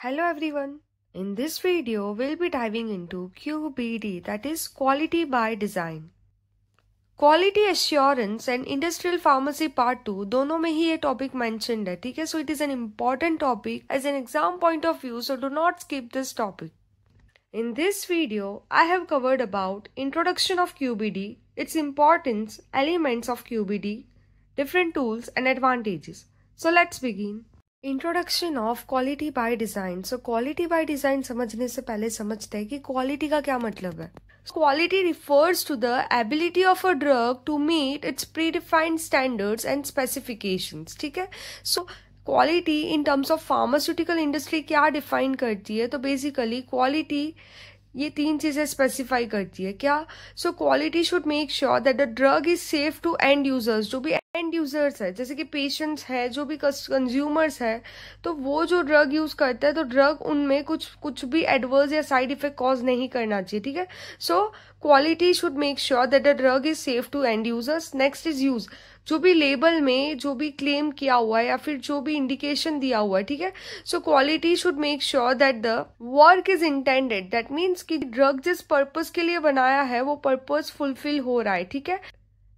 Hello everyone. In this video, we'll be diving into QBD, that is Quality by Design. Quality Assurance and Industrial Pharmacy Part 2 दोनों में ही ये topic mentioned है, ठीक है. So it is an important topic as an exam point of view, so do not skip this topic. In this video, I have covered about introduction of QBD, its importance, elements of QBD, different tools and advantages. So let's begin. Introduction of quality by design. So quality by design समझने से पहले समझते हैं कि quality का क्या मतलब है. Quality refers to the ability of a drug to meet its predefined standards and specifications. ठीक है. So quality in terms of pharmaceutical industry क्या डिफाइन करती है? तो बेसिकली क्वालिटी ये तीन चीजें स्पेसिफाई करती है. क्या? So quality should make sure that the drug is safe to end users. जो भी एंड यूजर्स है, जैसे कि पेशेंट्स है, जो भी कंज्यूमर्स है, तो वो जो ड्रग यूज करता है तो ड्रग उनमें कुछ भी एडवर्स या साइड इफेक्ट कॉज नहीं करना चाहिए. ठीक है. So quality should make sure that the drug is safe to end users. Next is use. जो भी लेबल में जो भी क्लेम किया हुआ है या फिर जो भी इंडिकेशन दिया हुआ है, ठीक है. So quality should make sure that the work is intended. That means कि ड्रग जिस पर्पज के लिए बनाया है वो पर्पज फुलफिल हो रहा है. ठीक है.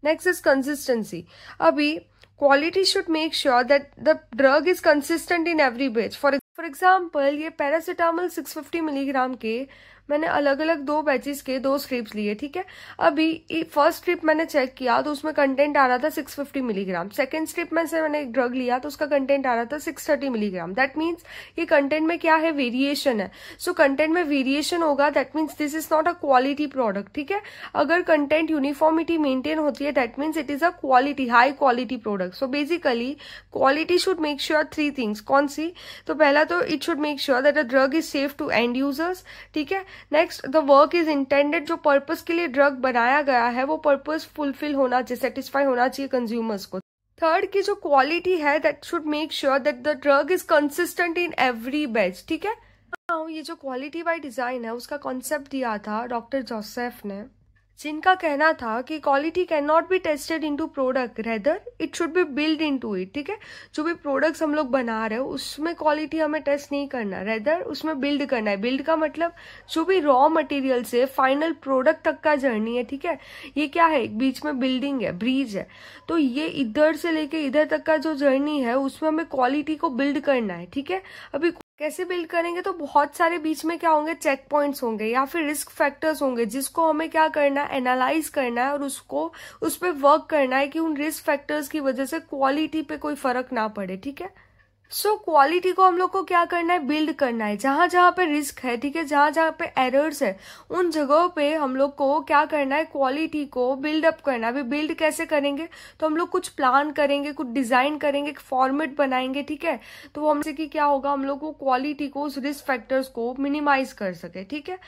Next is consistency. अभी quality should make sure that the drug is consistent in every batch. For example, ये पैरासिटामोल 650 मिलीग्राम के मैंने अलग अलग 2 बैचेस के 2 स्ट्रिप्स लिए. ठीक है. अभी फर्स्ट स्ट्रिप मैंने चेक किया तो उसमें कंटेंट आ रहा था 650 मिलीग्राम. सेकेंड स्ट्रिप में से मैंने एक ड्रग लिया तो उसका कंटेंट आ रहा था 630 मिलीग्राम. दैट मीन्स ये कंटेंट में क्या है? वेरिएशन है. सो कंटेंट में वेरिएशन होगा, that means this is not a quality product. ठीक है. अगर कंटेंट यूनिफॉर्मिटी मेंटेन होती है, that means it is a quality, high quality product. So basically quality should make sure 3 things. कौन सी? तो पहला तो it should make sure that the drug is safe to end users. ठीक है. Next, the work is intended. जो purpose के लिए ड्रग बनाया गया है वो पर्पस फुलफिल होना चाहिए, सेटिस्फाई होना चाहिए कंज्यूमर्स को. थर्ड की जो क्वालिटी है that should make sure that the drug is consistent in every batch. ठीक है. ये जो क्वालिटी बाय डिजाइन है उसका कॉन्सेप्ट दिया था डॉक्टर जोसेफ ने, जिनका कहना था कि quality can not be tested into product, rather it should be build into it. ठीक है. जो भी प्रोडक्ट्स हम लोग बना रहे हो उसमें क्वालिटी हमें टेस्ट नहीं करना, रेदर उसमें बिल्ड करना है. बिल्ड का मतलब जो भी रॉ मटेरियल से फाइनल प्रोडक्ट तक का जर्नी है. ठीक है. ये क्या है? बीच में बिल्डिंग है, ब्रिज है. तो ये इधर से लेके इधर तक का जो जर्नी है उसमें हमें क्वालिटी को बिल्ड करना है. ठीक है. अभी कैसे बिल्ड करेंगे? तो बहुत सारे बीच में क्या होंगे? चेक पॉइंट्स होंगे या फिर रिस्क फैक्टर्स होंगे, जिसको हमें क्या करना है? एनालाइज करना है और उसको उस पर वर्क करना है कि उन रिस्क फैक्टर्स की वजह से क्वालिटी पे कोई फर्क ना पड़े. ठीक है. सो क्वालिटी को हम लोग को क्या करना है? बिल्ड करना है. जहां जहां पे रिस्क है, ठीक है, जहां जहां पे एरर्स है, उन जगहों पे हम लोग को क्या करना है? क्वालिटी को बिल्ड अप करना है. अभी बिल्ड कैसे करेंगे? तो हम लोग कुछ प्लान करेंगे, कुछ डिजाइन करेंगे, एक फॉर्मेट बनाएंगे. ठीक है. तो हमसे कि क्या होगा? हम लोग को क्वालिटी को, उस रिस्क फैक्टर्स को मिनिमाइज कर सके. ठीक है.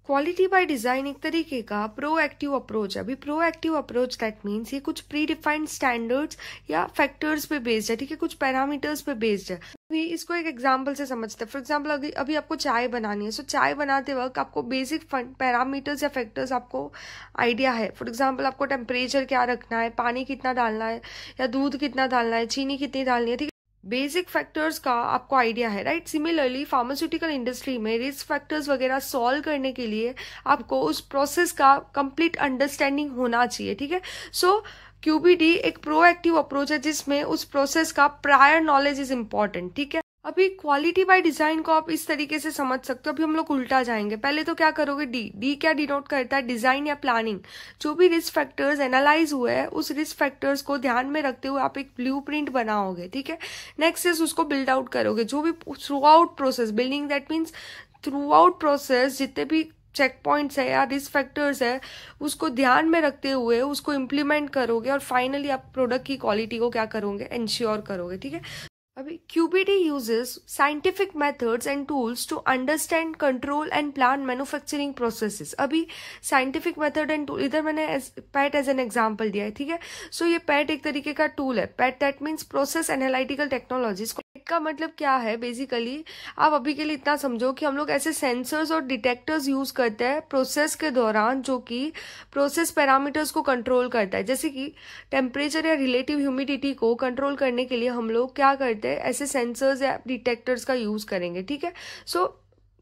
क्वालिटी बाय डिजाइन एक तरीके का प्रोएक्टिव अप्रोच है. अभी प्रोएक्टिव अप्रोच दैट मीन्स ये कुछ प्री डिफाइंड स्टैंडर्ड्स या फैक्टर्स पे बेस्ड है. ठीक है. कुछ पैरामीटर्स पे बेस्ड है. अभी इसको एक एग्जांपल से समझते हैं. फॉर एग्जांपल अभी आपको चाय बनानी है. सो चाय बनाते वक्त आपको बेसिक पैरामीटर्स या फैक्टर्स आपको आइडिया है. फॉर एग्जांपल आपको टेम्परेचर क्या रखना है, पानी कितना डालना है या दूध कितना डालना है, चीनी कितनी डालनी है. ठीक है. बेसिक फैक्टर्स का आपको आइडिया है, राइट. सिमिलरली फार्मास्यूटिकल इंडस्ट्री में रिस्क फैक्टर्स वगैरह सॉल्व करने के लिए आपको उस प्रोसेस का कंप्लीट अंडरस्टैंडिंग होना चाहिए. ठीक है. सो क्यूबीडी एक प्रोएक्टिव अप्रोच है जिसमें उस प्रोसेस का प्रायर नॉलेज इज इंपॉर्टेंट. ठीक है. अभी क्वालिटी बाय डिजाइन को आप इस तरीके से समझ सकते हो. अभी हम लोग उल्टा जाएंगे. पहले तो क्या करोगे? डी क्या डिनोट करता है? डिजाइन या प्लानिंग. जो भी रिस्क फैक्टर्स एनालाइज हुए हैं उस रिस्क फैक्टर्स को ध्यान में रखते हुए आप एक ब्लूप्रिंट बनाओगे. ठीक है. नेक्स्ट इज उसको बिल्ड आउट करोगे. जो भी through out process, building that means through out process जितने भी चेक पॉइंट्स है या रिस्क फैक्टर्स है उसको ध्यान में रखते हुए उसको इम्प्लीमेंट करोगे और फाइनली आप प्रोडक्ट की क्वालिटी को क्या करोगे? इंश्योर करोगे. ठीक है. अभी QBD uses scientific methods and tools to understand, control and plan manufacturing processes. अभी scientific method and tool, इधर मैंने PET एज एन एग्जाम्पल दिया है. ठीक है. सो ये PET एक तरीके का टूल है. PET that means process analytical technologies. का मतलब क्या है? बेसिकली आप अभी के लिए इतना समझो कि हम लोग ऐसे सेंसर्स और डिटेक्टर्स यूज करते हैं प्रोसेस के दौरान, जो कि प्रोसेस पैरामीटर्स को कंट्रोल करता है। जैसे कि टेम्परेचर या रिलेटिव ह्यूमिडिटी को कंट्रोल करने के लिए हम लोग क्या करते हैं, ऐसे सेंसर्स या डिटेक्टर्स का यूज करेंगे। ठीक है, सो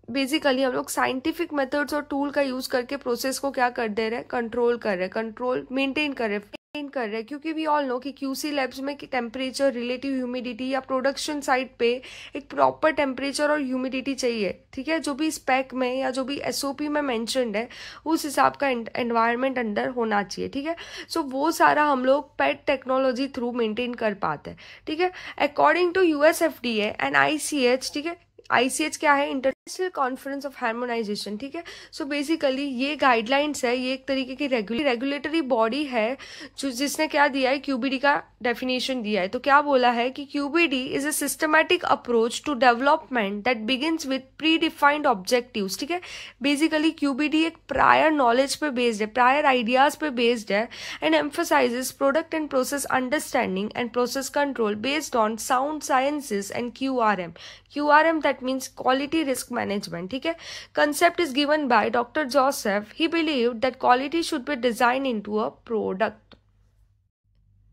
बेसिकली हम लोग साइंटिफिक मेथड्स और टूल का यूज करके प्रोसेस को क्या कर दे रहे हैं, कंट्रोल कर रहे हैं, कंट्रोल मेंटेन कर रहे हैं। क्योंकि वी ऑल नो कि क्यूसी लैब्स में टेम्परेचर, रिलेटिव ह्यूमिडिटी या प्रोडक्शन साइट पे एक प्रॉपर टेम्परेचर और ह्यूमिडिटी चाहिए। ठीक है, जो भी स्पेक में या जो भी एसओपी में मेंशन्ड है उस हिसाब का एनवायरनमेंट अंदर होना चाहिए। ठीक है, सो वो सारा हम लोग पेट टेक्नोलॉजी थ्रू मेंटेन कर पाते हैं। ठीक है, according to USFDA and ICH, ठीक है, आईसीएच क्या है, इंटरनेशनल कॉन्फ्रेंस ऑफ हार्मोनाइजेशन। ठीक है, सो बेसिकली ये गाइडलाइंस है, ये एक तरीके की रेगुलेटरी बॉडी है जो जिसने क्या दिया है, क्यूबीडी का डेफिनेशन दिया है। तो क्या बोला है कि QBD is a systematic approach to development that begins with predefined objectives. ठीक है, बेसिकली क्यूबीडी एक प्रायर नॉलेज पे बेस्ड है, प्रायर आइडियाज पे बेस्ड है, and emphasizes product and process understanding and process control based on sound sciences and QRM that means quality risk management. ठीक है, concept is given by Dr. Joseph. He believed that quality should be designed into a product.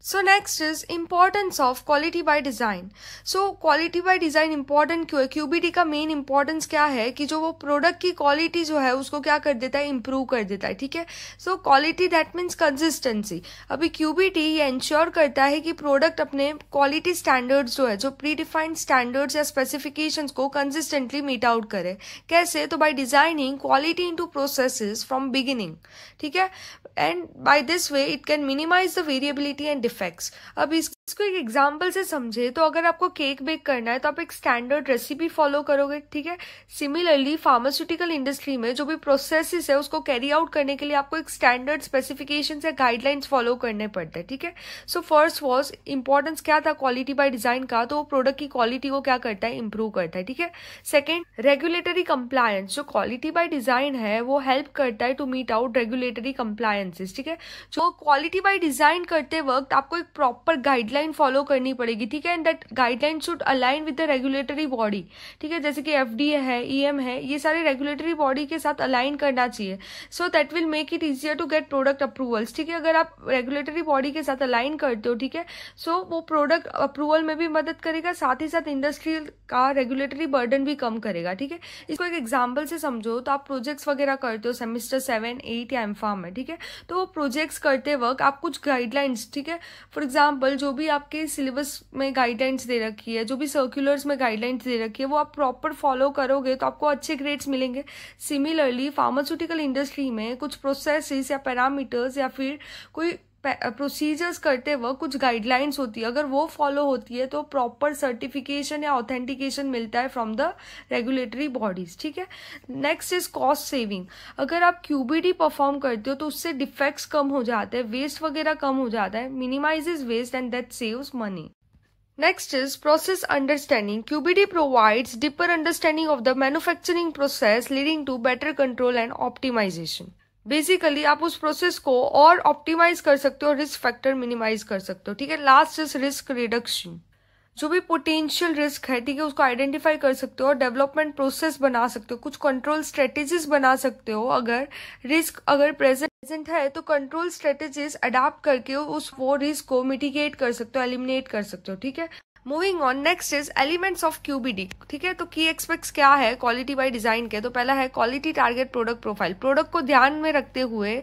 So next is importance of quality by design. So quality by design important क्यों है? QBD का main importance क्या है कि जो वो product की quality जो है उसको क्या कर देता है, इंप्रूव कर देता है। ठीक है, so quality that means consistency. अभी QBD ये इंश्योर करता है कि प्रोडक्ट अपने क्वालिटी स्टैंडर्ड्स जो है, जो प्री डिफाइंड स्टैंडर्ड्स या स्पेसिफिकेशंस को कंसिस्टेंटली मीट आउट करे। कैसे? तो by designing quality into processes from beginning. ठीक है, and by this way it can minimise the variability and defects. अब इसको एक एग्जांपल से समझे तो अगर आपको केक बेक करना है तो आप एक स्टैंडर्ड रेसिपी फॉलो करोगे। ठीक है, सिमिलरली फार्मास्यूटिकल इंडस्ट्री में जो भी प्रोसेसेस है उसको कैरी आउट करने के लिए आपको एक स्टैंडर्ड स्पेसिफिकेशन या गाइडलाइंस फॉलो करने पड़ते हैं। ठीक है, सो फर्स्ट वॉज इंपॉर्टेंस क्या था क्वालिटी बाय डिजाइन का, तो वो प्रोडक्ट की क्वालिटी को क्या करता है, इंप्रूव करता है। ठीक है, सेकेंड रेगुलेटरी कंप्लायंस। जो क्वालिटी बाय डिजाइन है वो हेल्प करता है to meet out regulatory compliances. ठीक है, जो क्वालिटी बाय डिजाइन करते वक्त आपको एक प्रॉपर गाइडलाइन फॉलो करनी पड़ेगी। ठीक है, and that guideline should align with the regulatory body. ठीक है, जैसे कि FDA है, EM है, ये सारे रेगुलेटरी बॉडी के साथ अलाइन करना चाहिए, so that will make it easier to get product approvals. ठीक है, अगर आप रेगुलेटरी बॉडी के साथ अलाइन करते हो, ठीक है, सो वो प्रोडक्ट अप्रूवल में भी मदद करेगा, साथ ही साथ इंडस्ट्री का रेगुलेटरी बर्डन भी कम करेगा। ठीक है, इसको एक एग्जाम्पल से समझो तो आप प्रोजेक्ट्स वगैरह करते हो सेमेस्टर 7, 8 या एमफार्म में। ठीक है, तो वो प्रोजेक्ट्स करते वक्त आप कुछ गाइडलाइंस, ठीक है, फॉर एग्जाम्पल जो भी आपके सिलेबस में गाइडलाइंस दे रखी है, जो भी सर्कुलर्स में गाइडलाइंस दे रखी है, वो आप प्रॉपर फॉलो करोगे तो आपको अच्छे ग्रेड्स मिलेंगे। सिमिलरली फार्मास्यूटिकल इंडस्ट्री में कुछ प्रोसेसेस या पैरामीटर्स या फिर कोई प्रोसीजर्स करते वक्त कुछ गाइडलाइंस होती है, अगर वो फॉलो होती है तो प्रॉपर सर्टिफिकेशन या ऑथेंटिकेशन मिलता है फ्रॉम द रेगुलेटरी बॉडीज। ठीक है, नेक्स्ट इज कॉस्ट सेविंग। अगर आप QBD परफॉर्म करते हो तो उससे डिफेक्ट्स कम हो जाते हैं, वेस्ट वगैरह कम हो जाता है, minimises waste and that saves money. Next is process understanding. QBD provides deeper understanding of the manufacturing process leading to better control and optimization. Basically आप उस प्रोसेस को और ऑप्टिमाइज कर सकते हो, रिस्क फैक्टर मिनिमाइज कर सकते हो। ठीक है, लास्ट इज रिस्क रिडक्शन। जो भी पोटेंशियल रिस्क है, ठीक है, उसको आइडेंटिफाई कर सकते हो और डेवलपमेंट प्रोसेस बना सकते हो, कुछ कंट्रोल स्ट्रेटेजीज बना सकते हो। अगर रिस्क अगर प्रेजेंट है तो कंट्रोल स्ट्रेटेजीज अडाप्ट करके वो रिस्क को मिटिगेट कर सकते हो, एलिमिनेट कर सकते हो। ठीक है, moving on, next is elements of QBD। ठीक है, तो की एक्सपेक्ट्स क्या है क्वालिटी बाय डिजाइन के, तो पहला है quality target product profile. Product को ध्यान में रखते हुए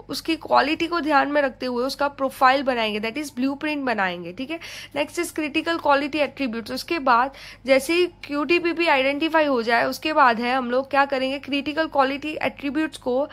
उसकी क्वालिटी को ध्यान में रखते हुए उसका प्रोफाइल बनाएंगे, दैट इज ब्लूप्रिंट बनाएंगे। ठीक है, next is critical quality attributes. उसके बाद जैसे ही QTPP आइडेंटिफाई हो जाए उसके बाद है हम लोग क्या करेंगे, क्रिटिकल क्वालिटी एट्रीब्यूट्स को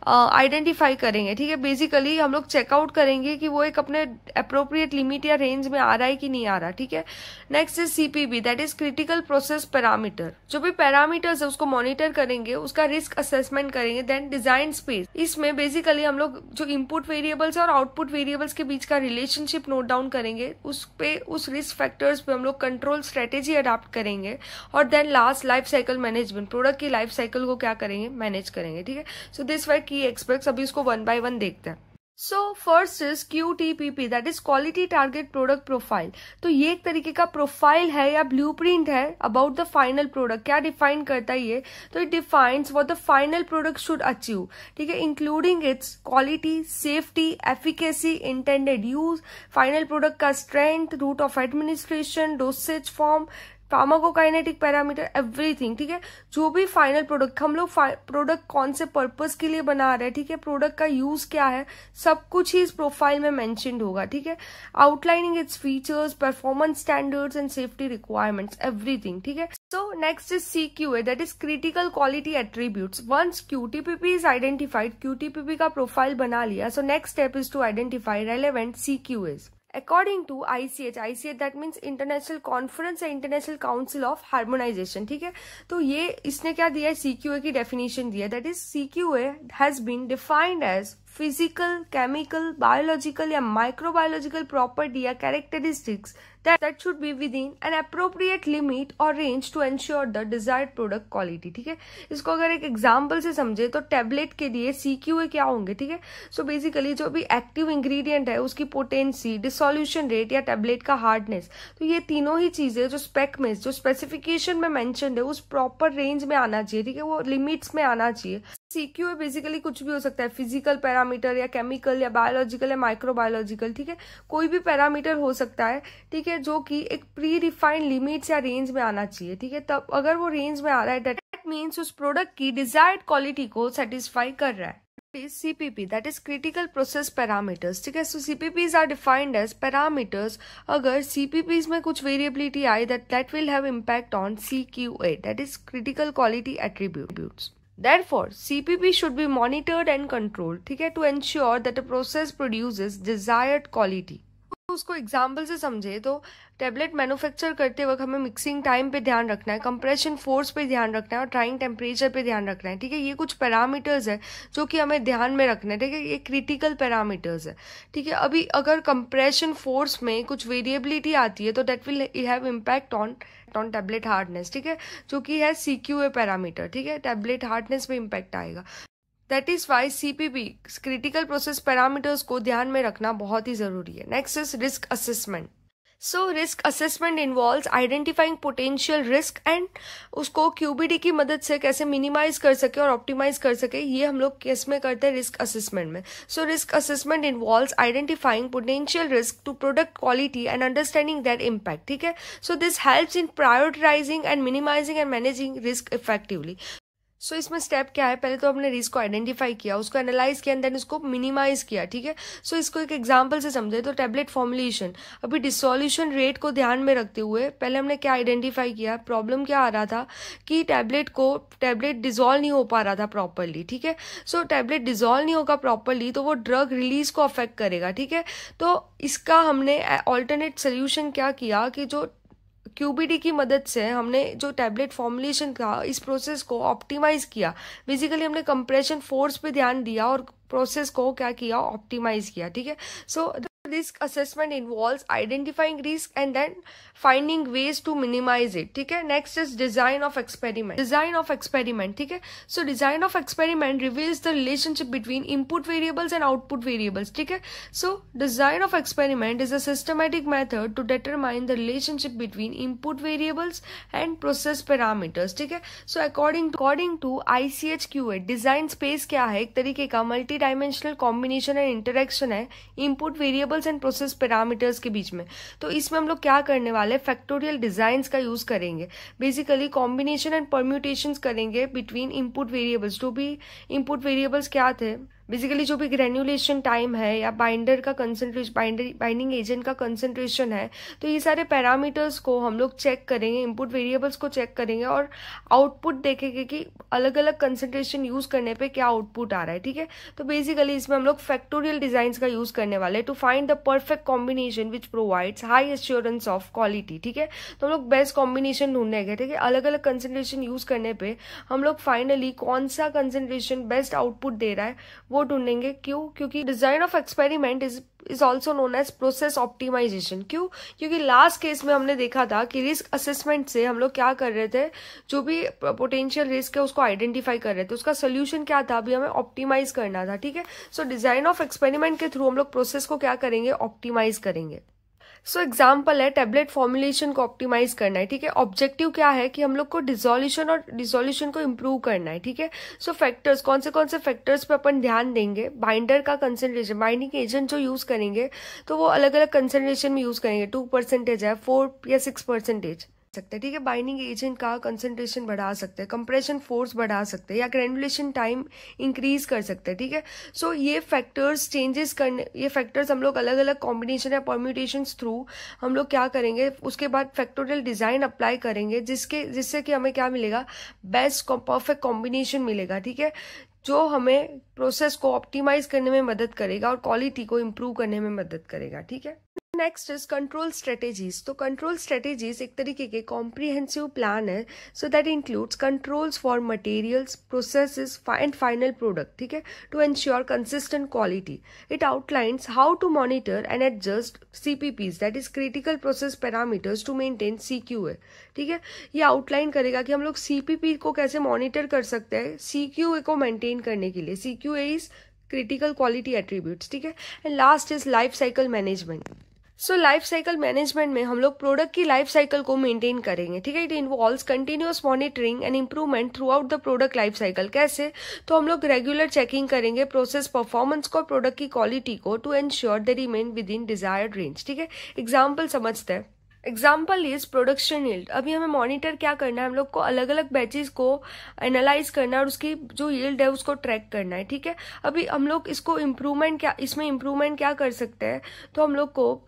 आइडेंटिफाई करेंगे। ठीक है, बेसिकली हम लोग चेकआउट करेंगे कि वो एक अपने अप्रोप्रिएट लिमिट या रेंज में आ रहा है कि नहीं आ रहा। ठीक है, next is CPP, that is critical process parameter. जो भी पैरामीटर्स है उसको मॉनिटर करेंगे, उसका रिस्क असेसमेंट करेंगे। देन डिजाइन स्पेस, इसमें बेसिकली हम लोग जो इनपुट वेरिएबल्स और आउटपुट वेरिएबल्स के बीच का रिलेशनशिप नोट डाउन करेंगे, उस रिस्क फैक्टर्स पे हम लोग कंट्रोल स्ट्रेटेजी अडॉप्ट करेंगे। और then last life cycle management, product की लाइफ साइकिल को क्या करेंगे, मैनेज करेंगे। ठीक है, सो दिस वर की एक्सपेक्ट्स। अभी इसको 1 by 1 देखते हैं। So first is QTPP, that is quality target product profile. तो ये एक तरीके का प्रोफाइल है या ब्लूप्रिंट है अबाउट द फाइनल प्रोडक्ट। क्या डिफाइन करता है ये? तो it defines what the final product should achieve, ठीक है, including its quality, safety, efficacy, intended use, final product का strength, route of administration, dosage form, pharmacokinetic parameter, everything, ठीक है। जो भी फाइनल प्रोडक्ट, हम लोग प्रोडक्ट कौन से पर्पस के लिए बना रहे हैं, ठीक है, प्रोडक्ट का यूज क्या है, सब कुछ ही इस प्रोफाइल में मेंशन्ड होगा, ठीक है। Outlining its features, performance standards and safety requirements, everything, ठीक है। So next is CQA, that is critical quality attributes. Once QTPP is identified, QTPP का प्रोफाइल बना लिया, so next step is to identify relevant CQAs according to ICH that means international conference या international council of harmonisation, ठीक है। तो ये इसने क्या दिया है, CQA की डेफिनेशन दिया, that is CQA has been defined as physical, chemical, biological या माइक्रोबायोलॉजिकल प्रॉपर्टी या characteristics that should be within an appropriate limit or range to ensure the desired product quality, ठीक है। इसको अगर एक एग्जाम्पल से समझे तो टैबलेट के लिए CQA क्या होंगे, ठीक है। सो बेसिकली जो भी एक्टिव इंग्रेडिएंट है उसकी पोटेंसी, डिसोल्यूशन रेट या टैबलेट का हार्डनेस, तो ये तीनों ही चीजें जो स्पेक में, जो स्पेसिफिकेशन में मेंशन्ड है उस प्रॉपर रेंज में आना चाहिए, ठीक है, वो लिमिट्स में आना चाहिए। CQA बेसिकली कुछ भी हो सकता है, फिजिकल पैरामीटर या केमिकल या बायोलॉजिकल या माइक्रोबायोलॉजिकल, ठीक है, कोई भी पैरामीटर हो सकता है, ठीक है, जो कि एक प्री डिफाइंड लिमिट्स या रेंज में आना चाहिए, ठीक है। तब अगर वो रेंज में आ रहा है, दैट मीन्स उस प्रोडक्ट की डिजायर्ड क्वालिटी को सेटिस्फाई कर रहा है। CPP, that is critical process parameters, ठीक है। So CPPs are defined as parameters, अगर CPPs में कुछ variability आए that will have impact on CQA, that is critical quality attributes. Therefore, CPP should be monitored and controlled, ठीक है, to ensure that the process produces desired quality. उसको example से समझे तो टेबलेट मैन्युफैक्चर करते वक्त हमें मिक्सिंग टाइम पे ध्यान रखना है, कंप्रेशन फोर्स पे ध्यान रखना है और ड्राइंग टेम्परेचर पे ध्यान रखना है, ठीक है। ये कुछ पैरामीटर्स है जो कि हमें ध्यान में रखना है, ठीक है, ये क्रिटिकल पैरामीटर्स है, ठीक है। अभी अगर कंप्रेशन फोर्स में कुछ वेरिएबिलिटी आती है तो that will have impact on tablet hardness, ठीक है, जो कि है CQA पैरामीटर, ठीक है, टैबलेट हार्डनेस पे इम्पैक्ट आएगा। That is why CPP critical process parameters को ध्यान में रखना बहुत ही जरूरी है। Next is risk assessment. So risk assessment involves identifying potential risk and उसको QBD की मदद से कैसे मिनिमाइज कर सके और ऑप्टिमाइज कर सके, ये हम लोग किस में करते हैं, रिस्क असेसमेंट में। So risk assessment involves identifying potential risk to product quality and understanding that impact, ठीक है। So this helps in prioritizing and minimizing and managing risk effectively. So इसमें स्टेप क्या है, पहले तो हमने रिस्क को आइडेंटिफाई किया, उसको एनालाइज किया एंड देन उसको मिनिमाइज किया, ठीक है। सो इसको एक एग्जांपल से समझे तो टैबलेट फॉर्मुलेशन, अभी डिसोल्यूशन रेट को ध्यान में रखते हुए पहले हमने क्या आइडेंटिफाई किया, प्रॉब्लम क्या आ रहा था कि टैबलेट डिजोल्व नहीं हो पा रहा था प्रॉपरली, ठीक है। सो टैबलेट डिजोल्व नहीं होगा प्रॉपरली तो वो ड्रग रिलीज को अफेक्ट करेगा, ठीक है। तो इसका हमने ऑल्टरनेट सोल्यूशन क्या किया कि जो QBD की मदद से हमने जो टैबलेट फॉर्मुलेशन का इस प्रोसेस को ऑप्टिमाइज किया। बेसिकली हमने कंप्रेशन फोर्स पे ध्यान दिया और प्रोसेस को क्या किया, ऑप्टिमाइज किया, ठीक है। So risk assessment involves identifying risk and then finding ways to minimize it, ठीक है। Next is design of experiment, ठीक है। So design of experiment reveals the relationship between input variables and output variables, ठीक है। So design of experiment is a systematic method to determine the relationship between input variables and process parameters, ठीक है। So according to ICH-QA design space क्या है, एक तरीके का multidimensional combination and interaction है input variables and process parameters के बीच में। तो इसमें हम लोग क्या करने वाले, फैक्टोरियल डिजाइंस का यूज करेंगे। बेसिकली कॉम्बिनेशन एंड परम्यूटेशंस करेंगे बिटवीन इनपुट वेरिएबल्स। जो भी इनपुट वेरिएबल्स क्या थे, बेसिकली जो भी ग्रेन्युलेशन टाइम है या बाइंडर का कंसंट्रेशन, बाइंडिंग एजेंट का कंसंट्रेशन है, तो ये सारे पैरामीटर्स को हम लोग चेक करेंगे, इनपुट वेरिएबल्स को चेक करेंगे और आउटपुट देखेंगे कि अलग अलग कंसंट्रेशन यूज करने पे क्या आउटपुट आ रहा है, ठीक है। तो बेसिकली इसमें हम लोग फैक्टोरियल डिजाइंस का यूज करने वाले to find the perfect combination which provides high assurance of quality, ठीक है। तो हम लोग बेस्ट कॉम्बिनेशन ढूंढेंगे, ठीक है। अलग अलग कंसंट्रेशन यूज करने पे हम लोग फाइनली कौन सा कंसंट्रेशन बेस्ट आउटपुट दे रहा है वो वो ढूंढेंगे। क्यों? क्योंकि design of experiment is also known as process optimisation. क्यों? क्योंकि लास्ट केस में हमने देखा था कि रिस्क असेसमेंट से हम लोग क्या कर रहे थे, जो भी पोटेंशियल रिस्क है उसको आइडेंटिफाई कर रहे थे, उसका सोल्यूशन क्या था, अभी हमें ऑप्टिमाइज करना था। ठीक है, सो डिजाइन ऑफ एक्सपेरिमेंट के थ्रू हम लोग प्रोसेस को क्या करेंगे, ऑप्टिमाइज करेंगे। सो एग्जाम्पल है टेबलेट फॉर्मुलेशन को ऑप्टिमाइज करना है। ठीक है, ऑब्जेक्टिव क्या है कि हम लोग को डिसोल्यूशन को इम्प्रूव करना है। ठीक है, सो फैक्टर्स कौन से फैक्टर्स पे अपन ध्यान देंगे, बाइंडर का कंसंट्रेशन, बाइंडिंग एजेंट जो यूज करेंगे तो वो अलग अलग कंसंट्रेशन में यूज करेंगे, 2% है, 4 या 6% सकते हैं। ठीक है, बाइंडिंग एजेंट का कंसंट्रेशन बढ़ा सकते हैं, कंप्रेशन फोर्स बढ़ा सकते हैं, या ग्रेनुलेशन टाइम इंक्रीज कर सकते हैं। ठीक है, सो ये फैक्टर्स हम लोग अलग अलग कॉम्बिनेशन या परम्यूटेशंस थ्रू हम लोग क्या करेंगे, उसके बाद फैक्टोरियल डिजाइन अप्लाई करेंगे, जिससे कि हमें क्या मिलेगा, बेस्ट परफेक्ट कॉम्बिनेशन मिलेगा। ठीक है, जो हमें प्रोसेस को ऑप्टिमाइज करने में मदद करेगा और क्वालिटी को इम्प्रूव करने में मदद करेगा। ठीक है, नेक्स्ट इज कंट्रोल स्ट्रेटेजीज। तो कंट्रोल स्ट्रेटेजीज एक तरीके के कॉम्प्रिहेंसिव प्लान है, so that includes controls for materials, processes and final product. ठीक है, to ensure consistent quality. It outlines how to monitor and adjust CPPs, that is critical process parameters, to maintain CQA। ठीक है, ये outline करेगा कि हम लोग CPP को कैसे मॉनिटर कर सकते हैं CQA को मेंटेन करने के लिए। CQA is critical quality attributes. ठीक है, and last is life cycle management. So life cycle management में हम लोग प्रोडक्ट की लाइफ साइकिल को मेंटेन करेंगे। ठीक है, it involves continuous monitoring and improvement throughout the product life cycle. कैसे? तो हम लोग रेगुलर चेकिंग करेंगे प्रोसेस परफॉर्मेंस को, प्रोडक्ट की क्वालिटी को, to ensure they remain within desired range. ठीक है, एग्जाम्पल समझते हैं। Example is production yield. अभी हमें मॉनिटर क्या करना है, हम लोग को अलग अलग बैचेस को एनालाइज करना है और उसकी जो यील्ड है उसको ट्रैक करना है। ठीक है, अभी हम लोग इसमें इम्प्रूवमेंट क्या कर सकते हैं, तो हम लोग को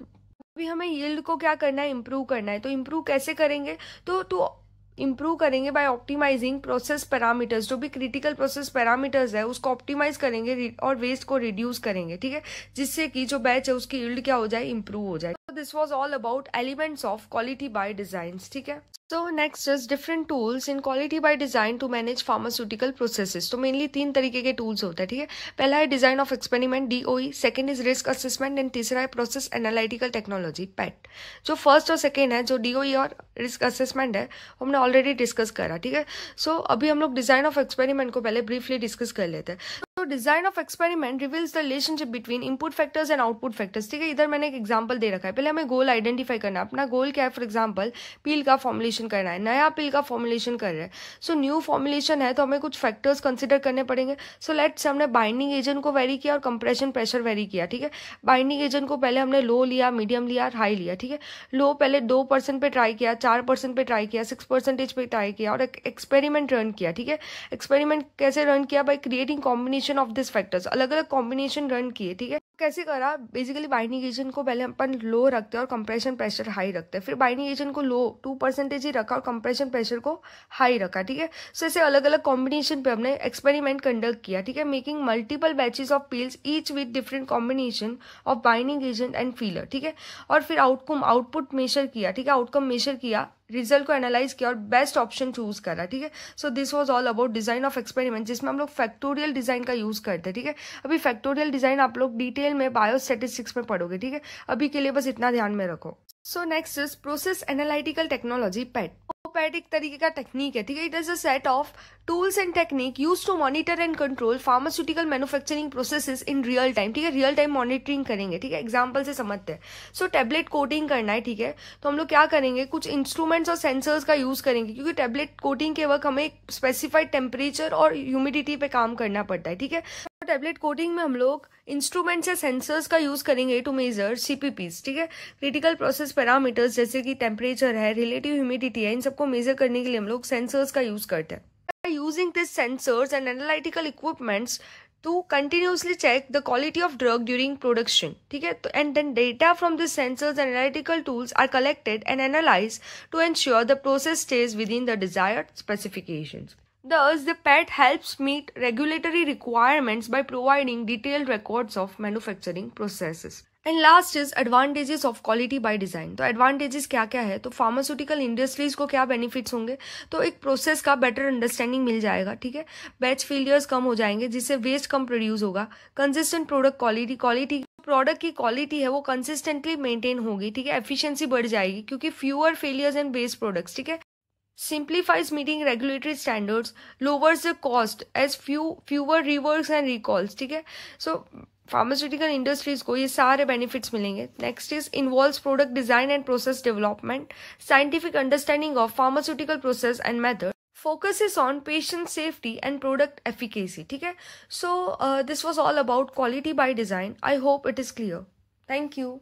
अभी हमें यील्ड को क्या करना है, इम्प्रूव करना है। तो इम्प्रूव कैसे करेंगे, तो इम्प्रूव करेंगे बाय ऑप्टिमाइजिंग प्रोसेस पैरामीटर्स। जो भी क्रिटिकल प्रोसेस पैरामीटर्स है उसको ऑप्टिमाइज करेंगे और वेस्ट को रिड्यूस करेंगे। ठीक है, जिससे कि जो बैच है उसकी यील्ड क्या हो जाए, इम्प्रूव हो जाए। This was all about elements of quality by design. ठीक है, so next is different tools in quality by design to manage pharmaceutical processes. तो मेनली 3 तरीके के टूल्स होते हैं। ठीक है, पहला है design of experiment, DOE, second is risk assessment, and तीसरा है प्रोसेस एनालिटिकल टेक्नोलॉजी, PET। जो फर्स्ट और सेकेंड है, जो DOE और रिस्क असेसमेंट है, हमने ऑलरेडी डिस्कस करा। ठीक है, सो अभी हम लोग डिजाइन ऑफ एक्सपेरिमेंट को पहले ब्रीफली डिस्कस कर लेते हैं। तो design of experiment reveals the relationship between input factors and output factors. ठीक है, इधर मैंने एक एग्जांपल दे रखा है। पहले हमें गोल आइडेंटिफाई करना है। अपना गोल क्या है, फॉर एग्जांपल पील का फॉर्मुलेशन करना है, नया पील का फॉर्मुलेशन कर रहे हैं। सो न्यू फॉर्मुलेशन है तो हमें कुछ फैक्टर्स कंसिडर करने पड़ेंगे। सो लेट्स हमने बाइंडिंग एजेंट को वेरी किया और कंप्रेशन प्रेशर वेरी किया। ठीक है, बाइंडिंग एजेंट को पहले हमने लो लिया, मीडियम लिया, हाई लिया। ठीक है, लो पहले 2% पे ट्राई किया, 4% पे ट्राई किया, 6% पे ट्राई किया और एक एक्सपेरिमेंट रन किया। ठीक है, एक्सपेरिमेंट कैसे रन किया, by creating combination of this factors, अलग अलग कॉम्बिनेशन रन किए। ठीक है, कैसे करा, बेसिकली बाइंडिंग एजेंट को पहले अपन लो रखते हैं और कंप्रेशन प्रेशर हाई रखते हैं, फिर बाइंडिंग एजेंट को लो 2% ही रखा और कंप्रेशन प्रेशर को हाई रखा। ठीक है, सो ऐसे अलग अलग कॉम्बिनेशन पे हमने एक्सपेरिमेंट कंडक्ट किया। ठीक है, making multiple batches of peels each with different combination of binding agent and feeler. ठीक है, और फिर आउटपुट मेजर किया। ठीक है, आउटकम मेजर किया, रिजल्ट को एनालाइज किया और बेस्ट ऑप्शन चूज करा। ठीक है, so this was all about design of experiment, जिसमें हम लोग फैक्टोरियल डिजाइन का यूज करते हैं। ठीक है, अभी फैक्टोरियल डिजाइन आप लोग डिटेल में बायोस्टैटिस्टिक्स में पढ़ोगे। ठीक है, अभी के लिए बस इतना ध्यान में रखो। So next is process analytical technology, PET। PET एक तरीके का टेक्निक है। ठीक है, it is a set of tools and technique use to monitor and control pharmaceutical manufacturing processes in real time. ठीक है, रियल टाइम मॉनिटरिंग करेंगे। ठीक है, एग्जांपल से समझते हैं। सो टैबलेट कोटिंग करना है। ठीक है, तो हम लोग क्या करेंगे, कुछ इंस्ट्रूमेंट्स और सेंसर्स का यूज करेंगे, क्योंकि टैबलेट कोटिंग के वक्त हमें स्पेसिफाइड टेम्परेचर और ह्यूमिडिटी पे काम करना पड़ता है। ठीक है, टैबलेट कोटिंग में हम लोग इंस्ट्रूमेंट्स या सेंसर्स का यूज करेंगे टू मेजर CPPs। ठीक है, क्रिटिकल प्रोसेस पैरामीटर्स जैसे कि टेम्परेचर है, रिलेटिव ह्यूमिडिटी है, इन सबको मेजर करने के लिए हम लोग सेंसर्स का यूज करते हैं। Using this sensors and analytical equipments to continuously check the quality of drug during production. ठीक है, तो and then data from the sensors and analytical tools are collected and analyzed to ensure the process stays within the desired specifications. Thus, the PET helps meet regulatory requirements by providing detailed records of manufacturing processes. And last is advantages of quality by design. तो advantages क्या क्या है, तो pharmaceutical industries को क्या benefits होंगे, तो एक प्रोसेस का बेटर अंडरस्टैंडिंग मिल जाएगा, ठीक है। बैच फेलियर्स कम हो जाएंगे जिससे वेस्ट कम प्रोड्यूस होगा। कंसिस्टेंट प्रोडक्ट क्वालिटी प्रोडक्ट की क्वालिटी है वो कंसिस्टेंटली मेंटेन होगी, ठीक है। एफिशिएंसी बढ़ जाएगी क्योंकि fewer failures and waste products, ठीक है। simplifies meeting regulatory standards, lowers the cost as fewer reworks and recalls, ठीक है। सो फार्मास्यूटिकल इंडस्ट्रीज को ये सारे बेनिफिट्स मिलेंगे। Next is involves product design and process development, scientific understanding of pharmaceutical process and method, focuses on patient safety and product efficacy, ठीक है। So this was all about quality by design. I hope it is clear. Thank you.